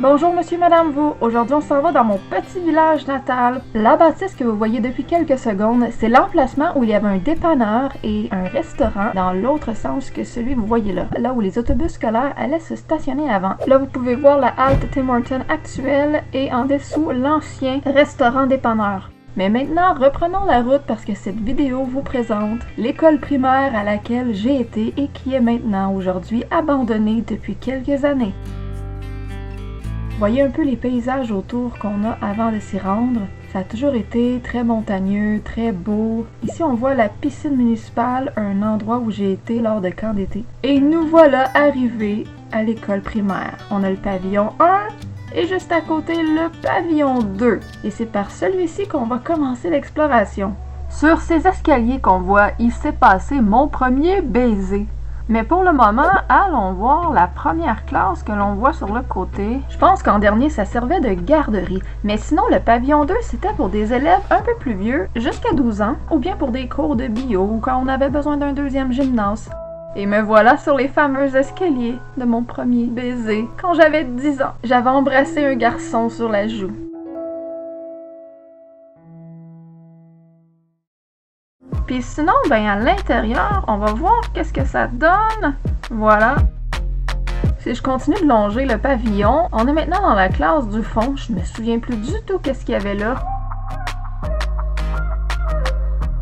Bonjour monsieur, madame, vous. Aujourd'hui, on s'en va dans mon petit village natal. La bâtisse que vous voyez depuis quelques secondes, c'est l'emplacement où il y avait un dépanneur et un restaurant dans l'autre sens que celui que vous voyez là. Là où les autobus scolaires allaient se stationner avant. Là, vous pouvez voir la halte Tim Hortons actuelle et en dessous, l'ancien restaurant dépanneur. Mais maintenant, reprenons la route parce que cette vidéo vous présente l'école primaire à laquelle j'ai été et qui est maintenant aujourd'hui abandonnée depuis quelques années. Voyez un peu les paysages autour qu'on a avant de s'y rendre. Ça a toujours été très montagneux, très beau. Ici, on voit la piscine municipale, un endroit où j'ai été lors de camp d'été. Et nous voilà arrivés à l'école primaire. On a le pavillon 1 et juste à côté, le pavillon 2. Et c'est par celui-ci qu'on va commencer l'exploration. Sur ces escaliers qu'on voit, il s'est passé mon premier baiser. Mais pour le moment, allons voir la première classe que l'on voit sur le côté. Je pense qu'en dernier, ça servait de garderie. Mais sinon, le pavillon 2, c'était pour des élèves un peu plus vieux, jusqu'à 12 ans, ou bien pour des cours de bio, ou quand on avait besoin d'un deuxième gymnase. Et me voilà sur les fameux escaliers de mon premier baiser. Quand j'avais 10 ans, j'avais embrassé un garçon sur la joue. Puis sinon, à l'intérieur, on va voir qu'est-ce que ça donne. Voilà. Si je continue de longer le pavillon, on est maintenant dans la classe du fond. Je me souviens plus du tout qu'est-ce qu'il y avait là.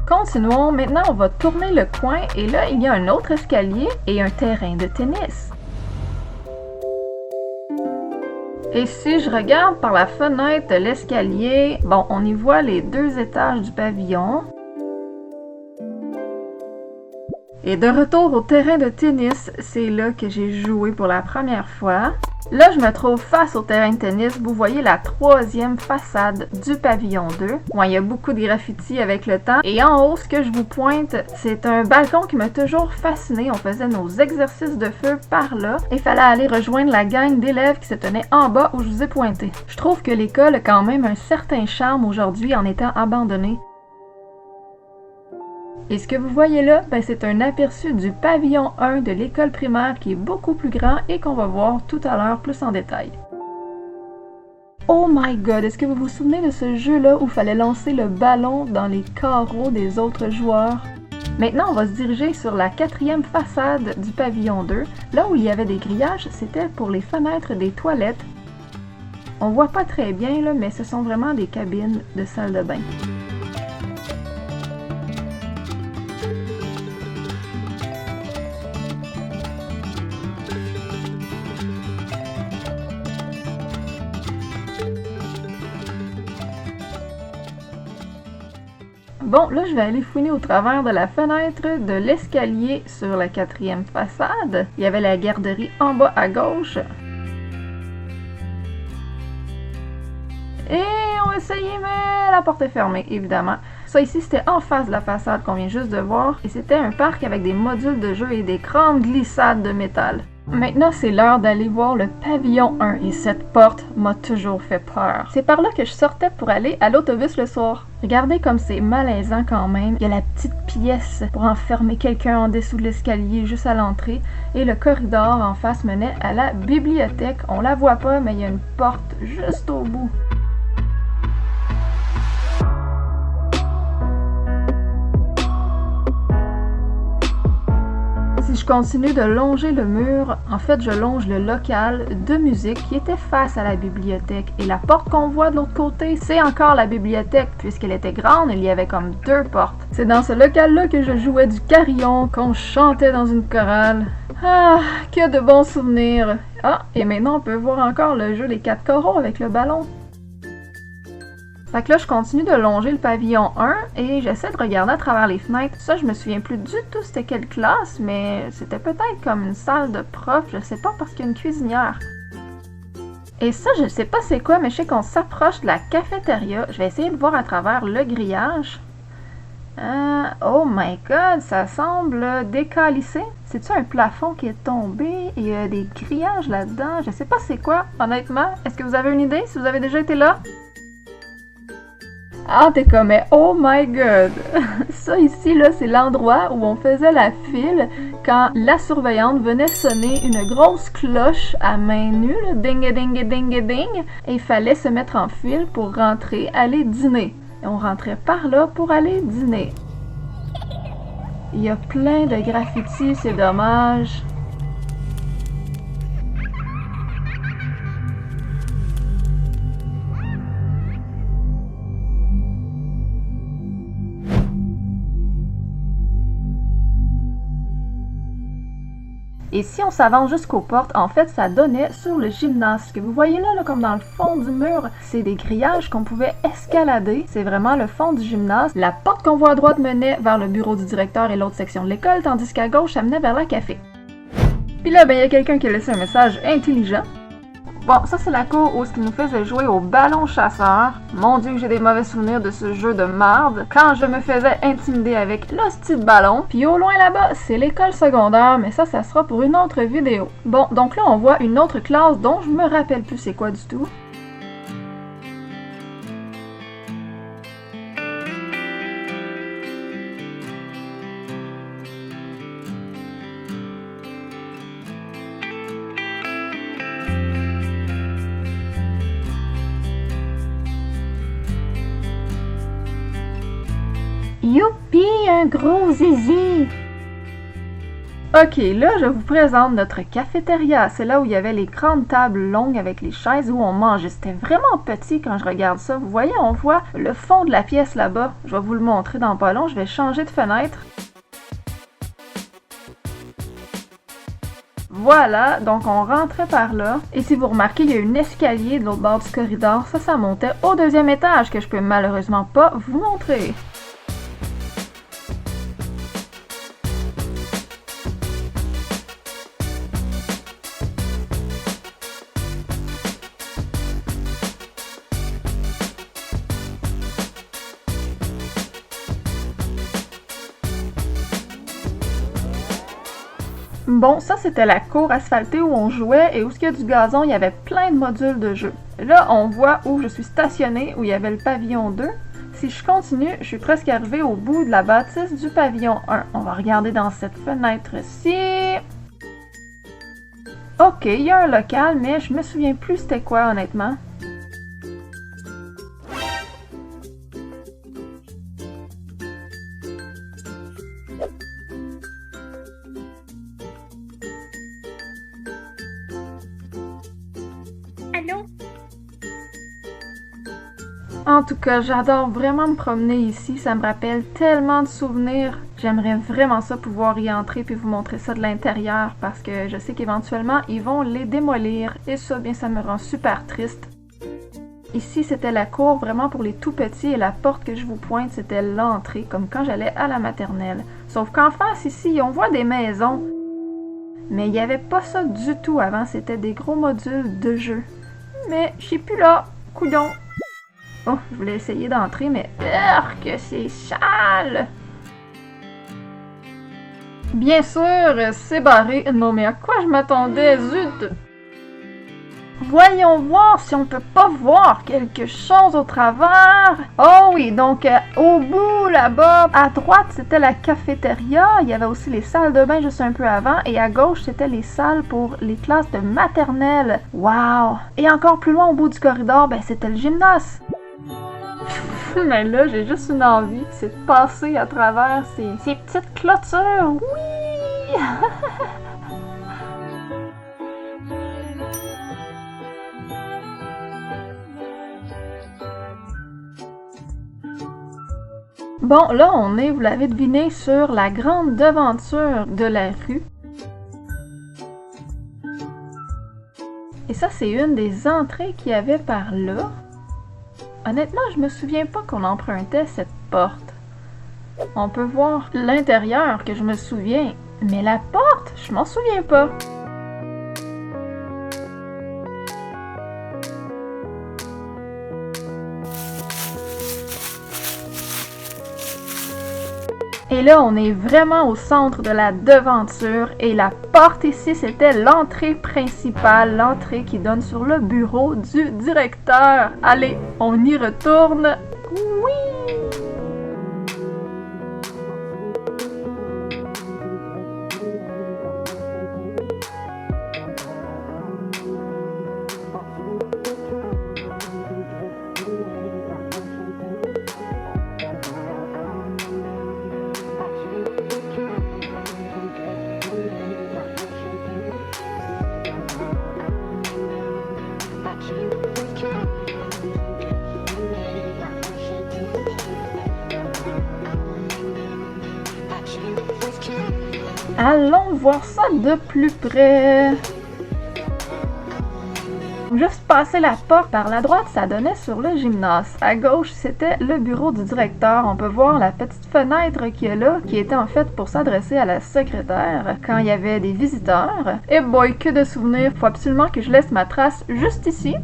Continuons. Maintenant, on va tourner le coin et là, il y a un autre escalier et un terrain de tennis. Et si je regarde par la fenêtre de l'escalier, on y voit les 2 étages du pavillon. Et de retour au terrain de tennis, c'est là que j'ai joué pour la première fois. Là, je me trouve face au terrain de tennis. Vous voyez la 3e façade du pavillon 2. Il y a beaucoup de graffitis avec le temps. Et en haut, ce que je vous pointe, c'est un balcon qui m'a toujours fasciné. On faisait nos exercices de feu par là. Et fallait aller rejoindre la gang d'élèves qui se tenaient en bas où je vous ai pointé. Je trouve que l'école a quand même un certain charme aujourd'hui en étant abandonnée. Et ce que vous voyez là, c'est un aperçu du pavillon 1 de l'école primaire qui est beaucoup plus grand et qu'on va voir tout à l'heure plus en détail. Oh my god, est-ce que vous vous souvenez de ce jeu-là où il fallait lancer le ballon dans les carreaux des autres joueurs? Maintenant, on va se diriger sur la 4e façade du pavillon 2. Là où il y avait des grillages, c'était pour les fenêtres des toilettes. On voit pas très bien, là, mais ce sont vraiment des cabines de salle de bain. Bon, là, je vais aller fouiner au travers de la fenêtre de l'escalier sur la 4e façade. Il y avait la garderie en bas à gauche. Et on va essayer, mais la porte est fermée, évidemment. Ça ici, c'était en face de la façade qu'on vient juste de voir. Et c'était un parc avec des modules de jeu et des grandes glissades de métal. Maintenant, c'est l'heure d'aller voir le pavillon 1 et cette porte m'a toujours fait peur. C'est par là que je sortais pour aller à l'autobus le soir. Regardez comme c'est malaisant quand même. Il y a la petite pièce pour enfermer quelqu'un en dessous de l'escalier juste à l'entrée et le corridor en face menait à la bibliothèque. On la voit pas, mais il y a une porte juste au bout. Si je continue de longer le mur, en fait, je longe le local de musique qui était face à la bibliothèque. Et la porte qu'on voit de l'autre côté, c'est encore la bibliothèque, puisqu'elle était grande, il y avait comme 2 portes. C'est dans ce local-là que je jouais du carillon, qu'on chantait dans une chorale. Ah, que de bons souvenirs! Ah, et maintenant on peut voir encore le jeu des 4 coraux avec le ballon. Fait que là, je continue de longer le pavillon 1 et j'essaie de regarder à travers les fenêtres. Ça, je me souviens plus du tout c'était quelle classe, mais c'était peut-être comme une salle de prof, je sais pas, parce qu'il y a une cuisinière. Et ça, je sais pas c'est quoi, mais je sais qu'on s'approche de la cafétéria. Je vais essayer de voir à travers le grillage. Oh my god, ça semble décalissé. C'est-tu un plafond qui est tombé et il y a des grillages là-dedans? Je sais pas c'est quoi, honnêtement. Est-ce que vous avez une idée si vous avez déjà été là? Ah, t'es comme, mais oh my god! Ça ici, là, c'est l'endroit où on faisait la file quand la surveillante venait sonner une grosse cloche à main nue, là, ding ding ding ding, et il fallait se mettre en file pour rentrer, aller dîner. Et on rentrait par là pour aller dîner. Il y a plein de graffitis, c'est dommage. Et si on s'avance jusqu'aux portes, en fait, ça donnait sur le gymnase. Ce que vous voyez là, comme dans le fond du mur, c'est des grillages qu'on pouvait escalader. C'est vraiment le fond du gymnase. La porte qu'on voit à droite menait vers le bureau du directeur et l'autre section de l'école, tandis qu'à gauche, ça menait vers la café. Puis là, ben, il y a quelqu'un qui a laissé un message intelligent. Bon, ça c'est la cour où il nous faisait jouer au ballon chasseur. Mon Dieu, j'ai des mauvais souvenirs de ce jeu de marde. Quand je me faisais intimider avec l'hostie de ballon. Puis au loin là-bas, c'est l'école secondaire, mais ça sera pour une autre vidéo. Bon, donc là on voit une autre classe dont je me rappelle plus c'est quoi du tout. Youpi, un gros zizi! Ok, là je vous présente notre cafétéria. C'est là où il y avait les grandes tables longues avec les chaises où on mangeait. C'était vraiment petit quand je regarde ça. Vous voyez, on voit le fond de la pièce là-bas. Je vais vous le montrer dans pas long. Je vais changer de fenêtre. Voilà, donc on rentrait par là. Et si vous remarquez, il y a un escalier de l'autre bord du corridor. Ça montait au deuxième étage que je peux malheureusement pas vous montrer. Bon, ça c'était la cour asphaltée où on jouait et où il y a du gazon, il y avait plein de modules de jeu. Là, on voit où je suis stationnée, où il y avait le pavillon 2. Si je continue, je suis presque arrivée au bout de la bâtisse du pavillon 1. On va regarder dans cette fenêtre-ci. Ok, il y a un local, mais je me souviens plus c'était quoi honnêtement. En tout cas, j'adore vraiment me promener ici, ça me rappelle tellement de souvenirs. J'aimerais vraiment ça pouvoir y entrer puis vous montrer ça de l'intérieur parce que je sais qu'éventuellement ils vont les démolir et ça, bien, ça me rend super triste. Ici, c'était la cour vraiment pour les tout petits et la porte que je vous pointe, c'était l'entrée, comme quand j'allais à la maternelle. Sauf qu'en France, ici, on voit des maisons. Mais il n'y avait pas ça du tout avant, c'était des gros modules de jeu. Mais je suis plus là, coudon. Oh, je voulais essayer d'entrer, mais que c'est sale! Bien sûr, c'est barré. Non, mais à quoi je m'attendais, zut! Voyons voir si on peut pas voir quelque chose au travers. Oh oui, donc au bout là-bas, à droite, c'était la cafétéria. Il y avait aussi les salles de bain juste un peu avant. Et à gauche, c'était les salles pour les classes de maternelle. Wow! Et encore plus loin au bout du corridor, ben c'était le gymnase. Mais là, j'ai juste une envie, c'est de passer à travers ces petites clôtures. Oui! Bon, là, on est, vous l'avez deviné, sur la grande devanture de la rue. Et ça, c'est une des entrées qu'il y avait par là. Honnêtement, je me souviens pas qu'on empruntait cette porte. On peut voir l'intérieur que je me souviens, mais la porte, je m'en souviens pas. Et là, on est vraiment au centre de la devanture et la porte ici, c'était l'entrée principale, l'entrée qui donne sur le bureau du directeur. Allez, on y retourne. Oui! Allons voir ça de plus près. Juste passer la porte par la droite, ça donnait sur le gymnase. À gauche, c'était le bureau du directeur. On peut voir la petite fenêtre qu'il y a là, qui était en fait pour s'adresser à la secrétaire quand il y avait des visiteurs. Et boy, que de souvenirs! Faut absolument que je laisse ma trace juste ici.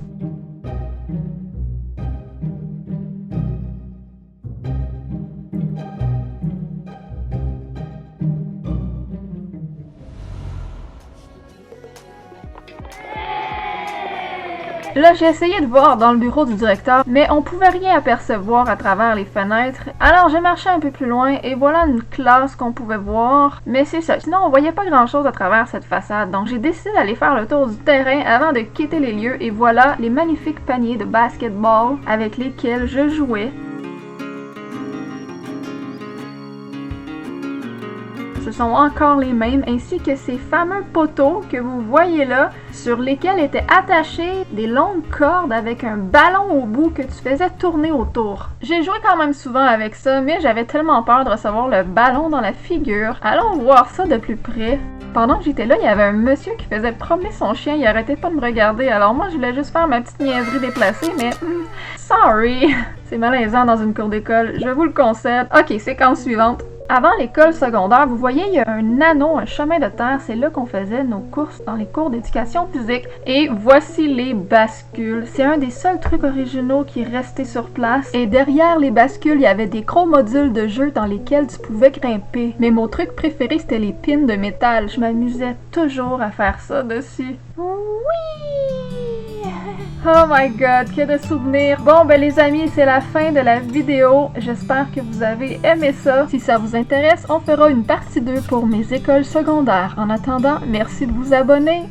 Là, j'ai essayé de voir dans le bureau du directeur, mais on pouvait rien apercevoir à travers les fenêtres. Alors, j'ai marché un peu plus loin et voilà une classe qu'on pouvait voir. Mais c'est ça, sinon on voyait pas grand-chose à travers cette façade. Donc, j'ai décidé d'aller faire le tour du terrain avant de quitter les lieux. Et voilà les magnifiques paniers de basketball avec lesquels je jouais. Ce sont encore les mêmes, ainsi que ces fameux poteaux que vous voyez là, sur lesquels étaient attachées des longues cordes avec un ballon au bout que tu faisais tourner autour. J'ai joué quand même souvent avec ça, mais j'avais tellement peur de recevoir le ballon dans la figure. Allons voir ça de plus près. Pendant que j'étais là, il y avait un monsieur qui faisait promener son chien, il arrêtait pas de me regarder, alors moi je voulais juste faire ma petite niaiserie déplacée, mais sorry! C'est malaisant dans une cour d'école, je vous le concède. Ok, séquence suivante. Avant l'école secondaire, vous voyez, il y a un anneau, un chemin de terre, c'est là qu'on faisait nos courses dans les cours d'éducation physique. Et voici les bascules. C'est un des seuls trucs originaux qui est resté sur place. Et derrière les bascules, il y avait des gros modules de jeu dans lesquels tu pouvais grimper. Mais mon truc préféré, c'était les pins de métal. Je m'amusais toujours à faire ça dessus. Oui! Oh my god, que de souvenirs! Bon, ben les amis, c'est la fin de la vidéo. J'espère que vous avez aimé ça. Si ça vous intéresse, on fera une partie 2 pour mes écoles secondaires. En attendant, merci de vous abonner.